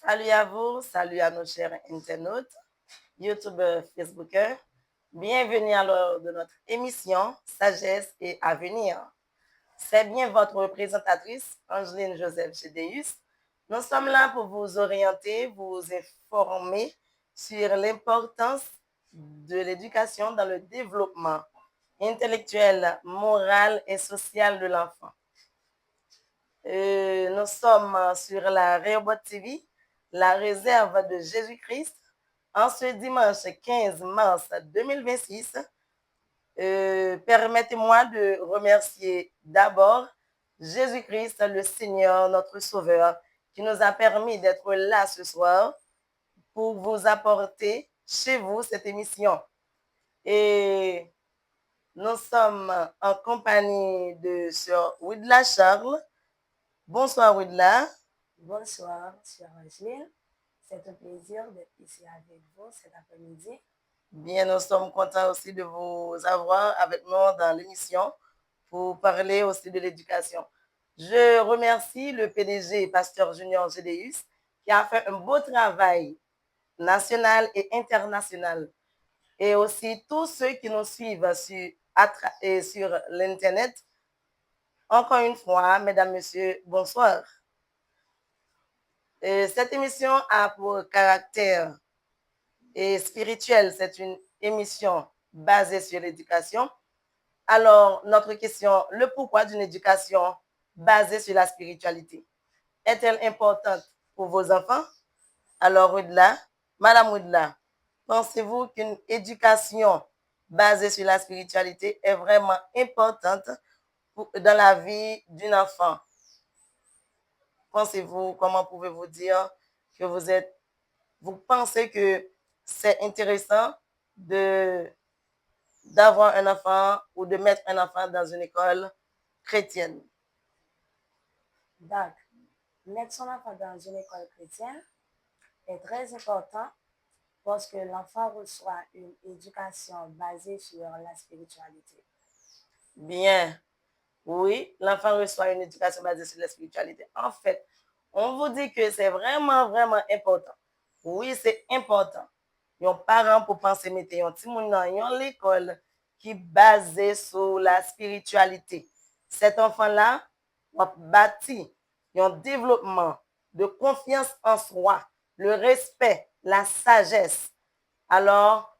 Salut à vous, salut à nos chers internautes, YouTubeurs, Facebookers. Bienvenue à l'heure de notre émission Sagesse et Avenir. C'est bien votre présentatrice, Angeline Joseph Gédéus. Nous sommes là pour vous orienter, vous informer sur l'importance de l'éducation dans le développement intellectuel, moral et social de l'enfant. Nous sommes sur la Rehoboth TV, la réserve de Jésus-Christ, en ce dimanche 15 mars 2026. Permettez-moi de remercier d'abord Jésus-Christ, le Seigneur, notre Sauveur, qui nous a permis d'être là ce soir pour vous apporter chez vous cette émission. Et nous sommes en compagnie de Sœur Widla Charles. Bonsoir Widla. Bonsoir, Sœur Angeline. C'est un plaisir d'être ici avec vous cet après-midi. Bien, nous sommes contents aussi de vous avoir avec nous dans l'émission pour parler aussi de l'éducation. Je remercie le PDG, Pasteur Junior Gédéus, qui a fait un beau travail national et international. Et aussi tous ceux qui nous suivent sur l'Internet. Encore une fois, mesdames, messieurs, bonsoir. Cette émission a pour caractère spirituel, c'est une émission basée sur l'éducation. Alors, notre question, le pourquoi d'une éducation basée sur la spiritualité est-elle importante pour vos enfants? Alors, Widla, Madame Widla, pensez-vous qu'une éducation basée sur la spiritualité est vraiment importante dans la vie d'un enfant? Pensez-vous, comment pouvez-vous dire que vous pensez que c'est intéressant d'avoir un enfant ou de mettre un enfant dans une école chrétienne? Donc, mettre son enfant dans une école chrétienne est très important parce que l'enfant reçoit une éducation basée sur la spiritualité. Bien, oui, l'enfant reçoit une éducation basée sur la spiritualité. En fait, on vous dit que c'est vraiment, vraiment important. Oui, c'est important. Yon parents pour penser mettre yon ti moun nan yon l'école qui basée sur la spiritualité. Cet enfant-là va bâtir un développement de confiance en soi, le respect, la sagesse. Alors,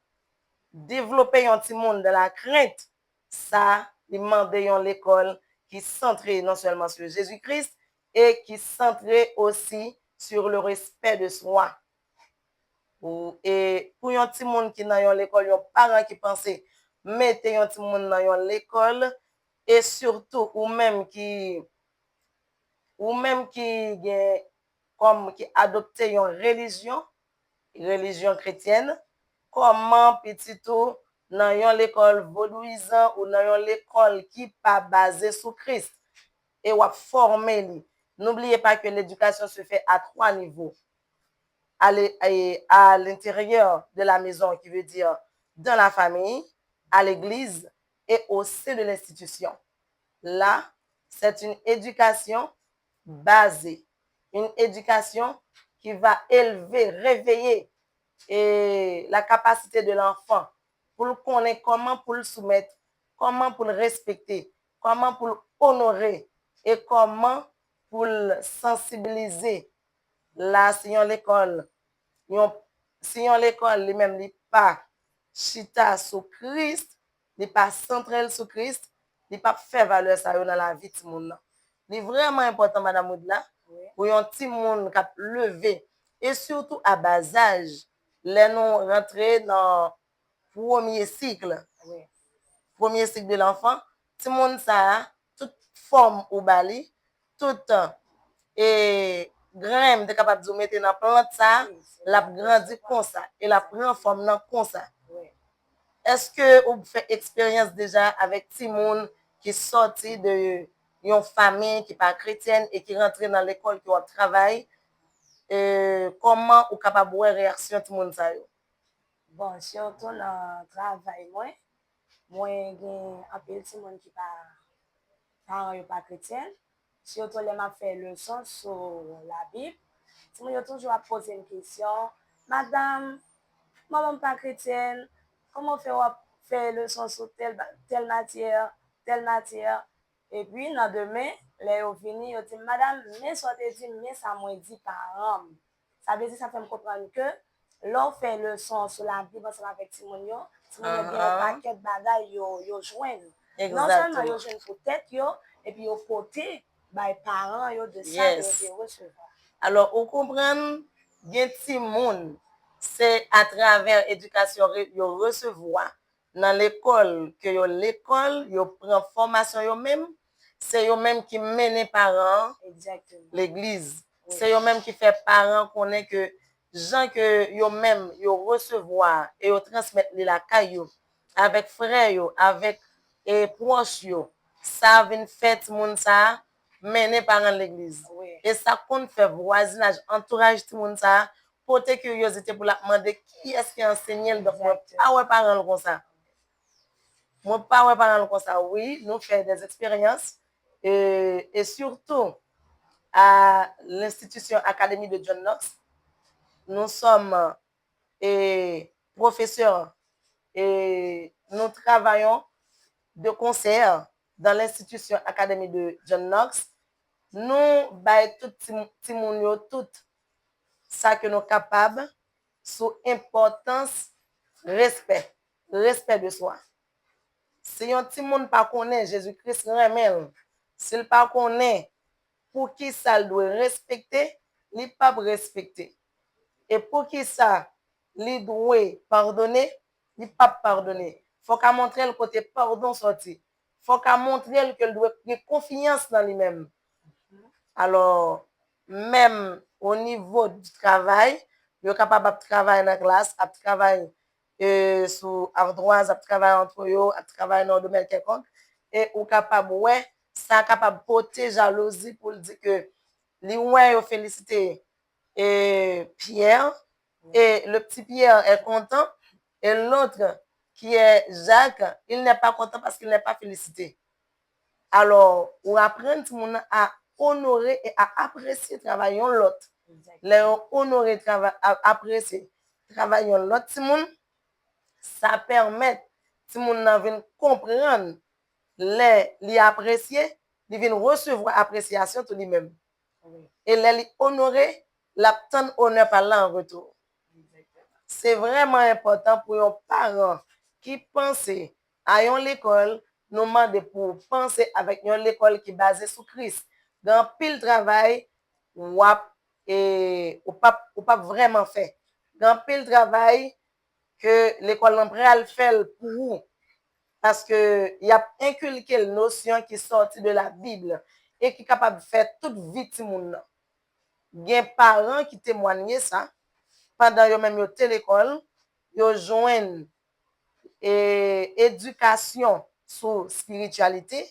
développer un petit monde de la crainte, ça, demande l'école qui est centrée non seulement sur Jésus-Christ et qui est centrée aussi sur le respect de soi. Et pour un petit monde qui dans l'école, un parent qui pensait mettre un petit monde dans l'école et surtout ou même qui comme qui adopte une religion chrétienne, comment petit tout dans l'école vaudouisant ou dans l'école qui pas basée sur Christ et ou former lui. N'oubliez pas que l'éducation se fait à 3 niveaux. À l'intérieur de la maison, qui veut dire dans la famille, à l'église et au sein de l'institution. Là, c'est une éducation basée, une éducation qui va élever, réveiller la capacité de l'enfant pour le connaître, comment pour le soumettre, comment pour le respecter, comment pour le honorer et comment pour le sensibiliser. Là, si on l'école, lui-même n'est pas chita sur Christ, n'est pas central sur Christ, n'est pas fait valeur ça dans la vie de monde. C'est vraiment important, Madame Oudla, pour un petit monde qui a levé et surtout à bas âge, les nous rentrer dans premier cycle. Oui. Premier cycle de l'enfant, tout le monde ça, toute forme au bali, toute et graine de capable de mettre dans plante ça, la grandit comme ça et la prend forme dans comme ça. Oui. Est-ce que vous faites expérience déjà avec Timoun qui sorti de une famille qui pas chrétienne et qui rentre dans l'école qui a travail? Comment vous capable de réaction Timoun ça yo? Bon, surtout dans le travail, moi, j'ai un petit monde qui pas chrétien. surtout les m'a fait leçon sur la Bible, si moi, toujours à poser une question, Madame, maman pas chrétienne, comment faire leçon sur telle matière, telle matière? Et puis, dans demain, les au fini, ils dit, Madame, mais soit dit, mais ça m'a dit parents. Ça veut dire, ça fait me comprendre que, l'on fait leçon sur la Bible ensemble avec Timonio bien un paquet de bagages, yo joignent. Non seulement yo joignent pour tête, yo, et puis yo côté, by parents, yo de ça, Yes. yo recevoir. Alors, on comprend, gen ti moun, c'est à travers l'éducation, yo recevoir dans l'école, que yo l'école, yo prend formation yo même, c'est yo même qui mène parents l'église. Oui. C'est yo même qui fait parents connaît que gens que yo même yo recevoir et yo transmettre la caillou avec frère yo, avec et proche yo, ça vient fait moun ça mener parents l'église. Oui. Et ça compte faire voisinage, entourage tout monde ça, porter curiosité pour la demander qui est-ce qui enseigne donc moi pas ouais parents comme ça. Moi pas ouais parents comme ça. Oui, nous faisons des expériences et surtout à l'institution Académie de John Knox, nous sommes professeurs et nous travaillons de concert dans l'institution Académie de John Knox. Nous bail tout ti moun yo tout ça que nous capables sous importance respect de soi. Si un ti moun pas connaît Jésus-Christ remel, s'il pas connaît pour qui ça doit respecter, il pas respecter. Et pour qui ça il doit pardonner, il pas pardonner. Faut qu'à montrer le côté pardon sorti. Faut qu'à montrer qu'il doit avoir confiance dans lui-même. Alors, même au niveau du travail, vous êtes capable de travailler dans la classe, de travailler sur ardoise, de travailler entre eux, de travailler dans le domaine quelconque, et vous êtes capable, ouais, ça capable de porter jalousie pour dire que les ouais, félicité et Pierre, et le petit Pierre est content, et l'autre qui est Jacques, il n'est pas content parce qu'il n'est pas félicité. Alors, on apprend tout le monde à honorer et à apprécier le travail de l'autre. Les honorer, apprécier le travail de l'autre, ça permet tout le monde de comprendre, les apprécier, de recevoir appréciation tout lui-même. Et les honorer, l'obtenir honneur par là en retour. C'est vraiment important pour les parents qui pensent à l'école, nous demandons pour penser avec l'école qui est basée sur Christ. Dans pile travail, ou pas vraiment fait. Dans pile travail que l'école en fait pour vous. Parce que il y a inculqué une notion qui sortit de la Bible et qui est capable de faire toute vie de monde. Il y a des parents qui témoignent ça pendant yo même yo l'école, yo joignent éducation sur spiritualité,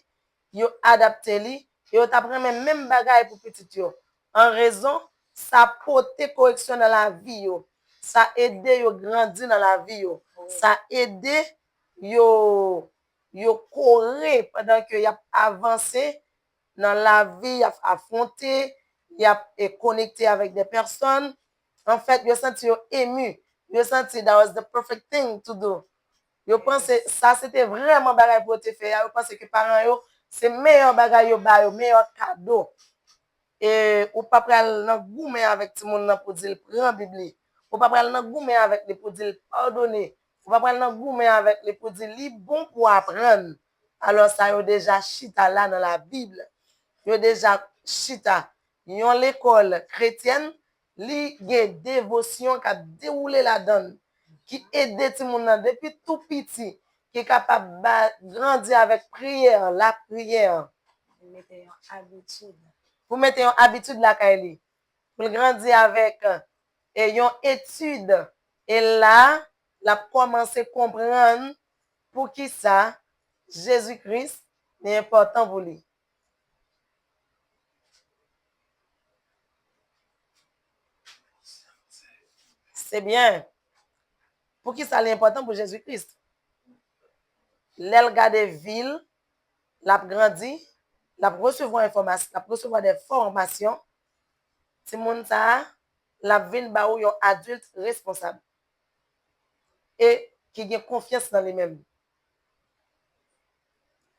yo adapté li, yo t'apprend même bagaille pour petit yo. En raison ça porter correction dans la vie yo, ça aider yo grandir dans la vie yo, ça aider yo courir pendant que y a avancé dans la vie, affronter, y a connecté avec des personnes. En fait, yo senti yo ému, yo senti that was the perfect thing to do. Yo pense ça c'était vraiment bagay pour te faire. Yo pense que parents yo c'est meilleur bagay yo ba yo, meilleur cadeau. Et ou pas pral nan goumen avec ti moun nan pour dire prend Bible. Ou pas pral nan goumen avec les pour dire pardonner. Ou pas pral nan goumen avec les pour dire li bon pour apprendre. Alors ça yo déjà chita là dans la Bible. Yo déjà chita yon l'école chrétienne li gen dévotion qui a déroulé la donne qui aide ti moun nan depuis tout petit qui est capable de grandir avec prière, la prière. Vous mettez en habitude la kaili. Pour grandir avec une étude et là la commencer à comprendre pour qui ça Jésus-Christ est important pour lui. C'est bien. Pour qui ça est important pour Jésus-Christ? L'elle garde ville, l'a grandi, la recevoir information, la recevoir des formations, ti moun sa, la vin ba ou yon adulte responsable et qui a confiance dans lui-même.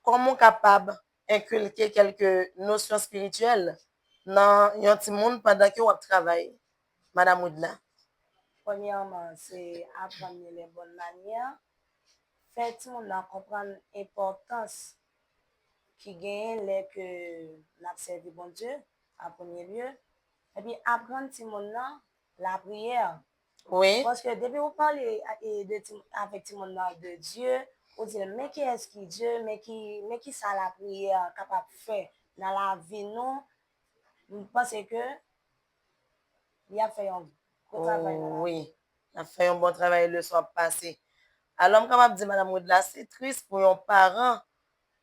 Comment capable inculquer quelques notions spirituelles dans yon ti moun pendant que vous travaillez, Madame Oudla? Premièrement, c'est apprendre les bonnes manières. Faire tout le monde comprendre l'importance qui gagne les que l'observer bon Dieu en premier lieu. Et puis apprendre tout le monde la prière. Oui. Parce que depuis vous parlez avec tout le monde de Dieu, vous dites, mais qui est-ce qui Dieu, mais qui ça la prière capable de faire dans la vie, non? Vous pensez que il a fait un gros travail dans la vie. Oui, il a fait un bon travail le soir passé. Alors, comme je dis, Madame Oudla, c'est triste pour un parent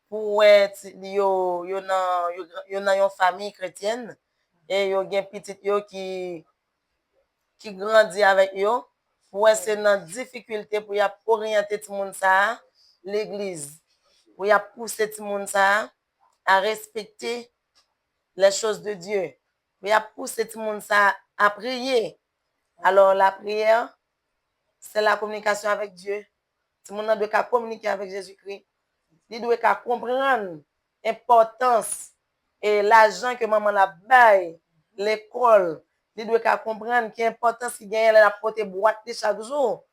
pour être yo dans une famille chrétienne et yo gen petit yo qui grandit avec yo pour être dans difficulté pour y orienter tout le monde ça l'église pour y pousser tout le monde ça à respecter les choses de Dieu pour y pousser tout le monde ça à prier. Alors la prière c'est la communication avec Dieu. Tout le monde doit communiquer avec Jésus-Christ. Il doit comprendre l'importance et l'argent que maman la baille, l'école. Il doit comprendre l'importance qu'il gagne la porter boîte chaque jour.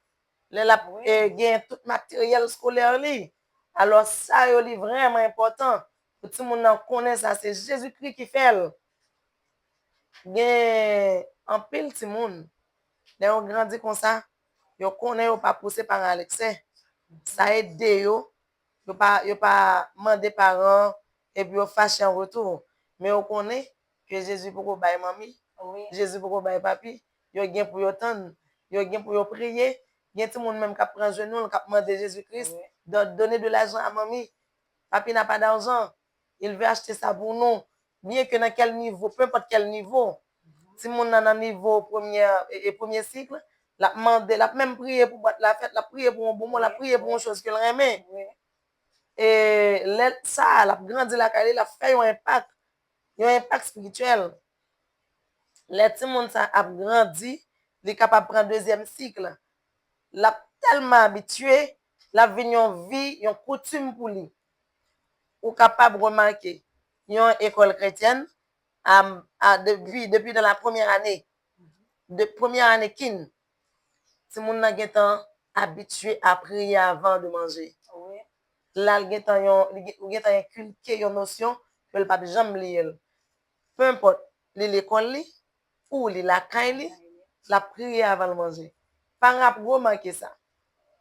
La gagne tout matériel scolaire li. Alors ça est vraiment important. Pour tout le monde connaît ça, c'est Jésus-Christ qui fait. Gagne en pile tout le monde. Là on grandit comme ça, yo connaît yo pas poussé par l'excès. Ça aide yo. Yo pas mandé parents et puis yo fâché en retour. Mais on connaît que Jésus pour bailler mamie, Jésus pour bailler papi, yo gen pour yo tendre, yo gen pour yo prier, gen tout le monde même qui prend genou, qui demander Jésus-Christ de donner de l'argent à mamie. Papi n'a pas d'argent, il veut acheter ça pour nous. Bien que dans quel niveau, peu importe quel niveau. Si mon dans un niveau premier cycle, la demander, la même prier pour la fête, la prier pour un bon mot, la prier pour une chose qu'elle remet. Et ça, la grandi la carrière, la fait un impact spirituel. Les petits monde ça a grandi, il est capable de prendre deuxième cycle. La tellement habitué, la vie en vie, une coutume pour lui. Ou capable de remarquer, il y a une école chrétienne depuis dans la première année, kin, si mon n'a habitué à prier avant de manger. Là, il y a inculqué une notion que le pape jamais lire. Peu importe, l'école ou la caille, la prière avant de manger. Par remarquer ça.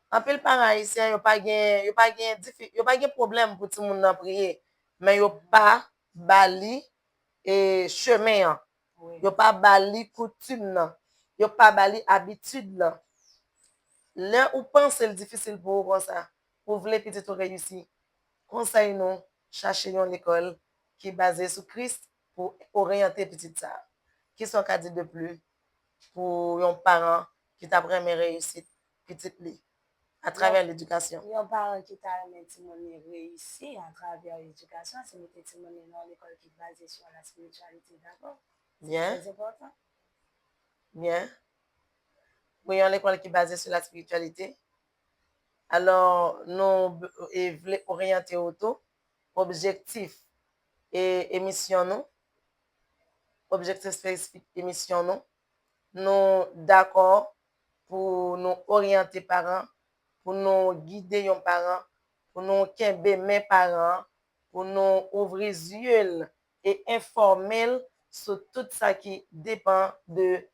En peu parents haïtiens, yo pas gen problème pour tout le monde prier, mais yo pas bali et chemin. Yo pas bali coutume, yo pas bali habitude là. Là où pense c'est difficile pour vous ça. Pour vous les petits réussir. Conseil nous chercher une école qui est basée sur Christ pour orienter petit ça. Qui sont qu'à dire de plus pour un parent qui t'a vraiment réussite petite li à travers l'éducation. Un parent qui t'a réussi à travers l'éducation, c'est mettre petit monde dans l'école qui est basée sur la spiritualité, d'accord? Bien. C'est important. Bien. Oui, une école qui est basée sur la spiritualité. Alors, nous voulons orienter auto, objectif et émission nous. Objectif spécifique émission nous. Nous d'accord pour nous orienter parents, pour nous guider les parents, pour nous kembe mes parents, pour nous ouvrir les yeux et informer sur tout ça qui dépend de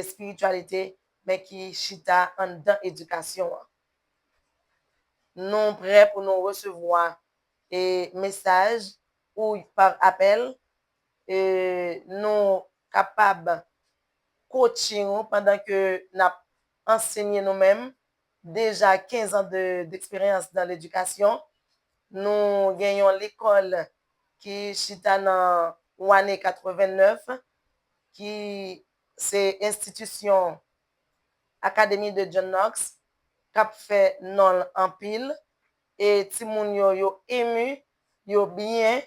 spiritualité, mais qui chita en dans éducation. Nous prêts pour nous recevoir et message ou par appel et nous capables coaching pendant que nous enseignons nous-mêmes déjà 15 ans d'expérience dans l'éducation. Nous gagnons l'école qui chita dans l'année 89 qui c'est institution Académie de John Knox qui a fait non en pile et ti moun yo ému, yo bien,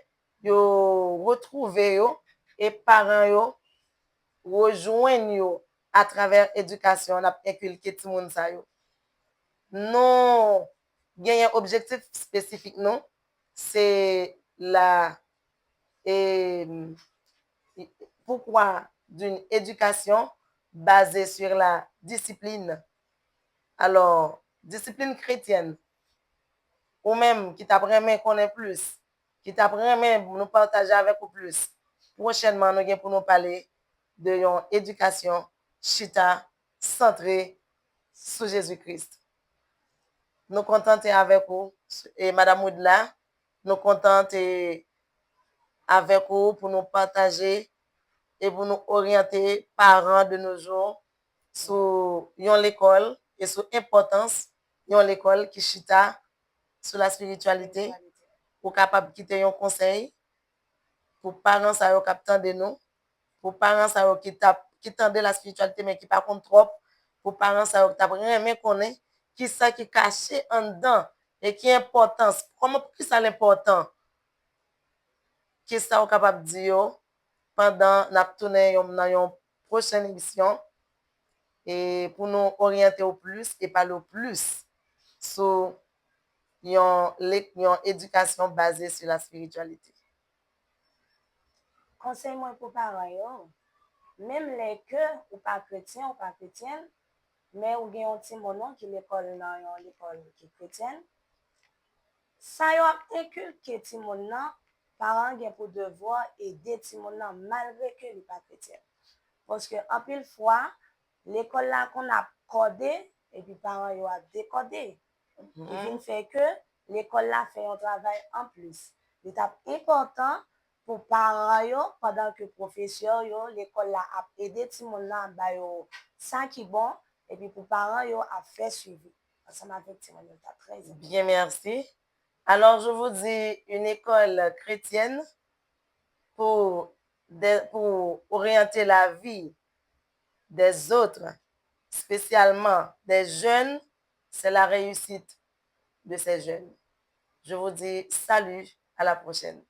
yo retrouver yo et parents yo rejoindre yo à travers éducation n'a inculquer tout monde ça yo. Non, un objectif spécifique non, c'est la et pourquoi d'une éducation basée sur la discipline. Alors, discipline chrétienne, ou même qui t'apprend à connaître plus, qui t'apprend à nous partager avec vous plus. Prochainement, nous allons pour nous parler de une éducation chita centrée sur Jésus-Christ. Nous contentons avec vous et Madame Oudla, nous contentons avec vous pour nous partager et pour nous orienter parents de nos jours sur l'école et sur l'importance de l'école qui chita sur la spiritualité pour capable quitter un conseil pour parents ça yo captant de nous pour parents ça yo qui tendent la spiritualité mais qui pas contre trop pour parents ça yo t'a vraiment connaît qui ça qui caché en dedans et qui importance comment qui ça l'important qui ça on capable dire pendant n'a tourner dans une prochaine émission et pour nous orienter au plus et parler au plus sur une éducation basée sur la spiritualité. Conseil moi pour parents, même les que ou pas chrétien ou pas chrétienne, mais ou gen un petit monon qui l'école dans l'école qui est chrétienne, ça y a inculqué ti moun nan, parents gen pour devoir aider ti moun nan malgré que il pas chrétien. Parce que en pile fois, l'école là qu'on a codé et puis parents yo a décodé. Il vient fait que l'école là fait un travail en plus. L'étape important pour parents yo pendant que professeur yo l'école là a aidé ti moun nan ba yo ça qui bon et puis pour parents yo a fait suivi. Ensemble avec ti moun yo très bien. Merci. Alors je vous dis une école chrétienne pour orienter la vie des autres, spécialement des jeunes, c'est la réussite de ces jeunes. Je vous dis salut, à la prochaine.